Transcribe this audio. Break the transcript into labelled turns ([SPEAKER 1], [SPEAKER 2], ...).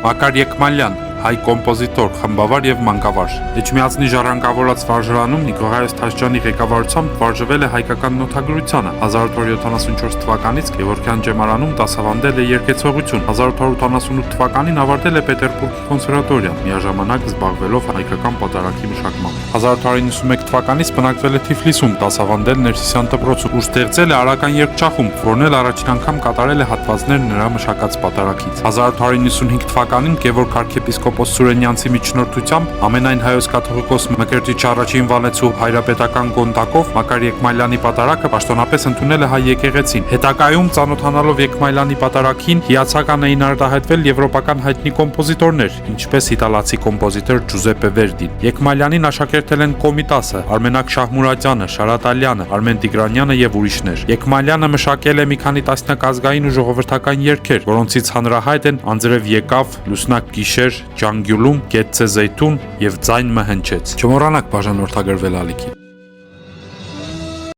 [SPEAKER 1] Մակար Եկմալյան, հայ կոմպոզիտոր, խմբավար եւ մանկավար։ Էջմիածնի ժառանգավորած վարժարանում Նիկողայոս Թաշջյանի ղեկավարությամբ վարժվել է հայկական նոթագրությանը։ 1874 թվականից Գևորգյան ջեմարանում դասավանդել է երգեցողություն։ 1888 թվականին ավարտել է Պետերբուրգի կոնսերվատորիան, միաժամանակ զբաղվելով հայկական պատարագի մշակմամբ։ 1891 թվականից բնակվել է Թիֆլիսում, դասավանդել Ներսիսյան դպրոցում, ուր ստեղծել է արական երգչախումբ, որն էլ առաջին անգամ կատարել է հատվածներ նրա մշակած պատարագից։ 1895 թվականին Գևորգ arczepiskopos Սուրենյանցի միջնորդությամբ ամենայն հայոց կաթողիկոս Մկրտիչ առաջին Վանեցու հայրապետական գոնդակով Մակար Եկմալյանի պատարագը պաշտոնապես ընդունել է հայ եկեղեցին։ Հետագայում ծանոթանալով Եկմալյանի պատարագին հիացական էին արտահայտվել եվրոպական հայտնի կոմպոզիտորներ, ինչպես իտալացի կոմպոզիտոր Ջուզեպպե Վերդին։ Եկմալյանին աշակերտել են Կոմիտասը, Արմենակ Շահմուրադյանը, Շարատ Ալյանը, Արմեն Տիգրանյանը եւ ուրիշներ։ Եկմալյանը մշակել է մի քանի տասնյակ ազգային ու ժողովրդական երգեր, որոնցից հանրահայտ են Անձրև եկավ, Լուսնակ գիշեր, Ջանգյուլում, Գետցե Զեյթուն եւ Ձայն մը հնչեց։ Չմոռանաք բաժանորդագրվել ալիքին։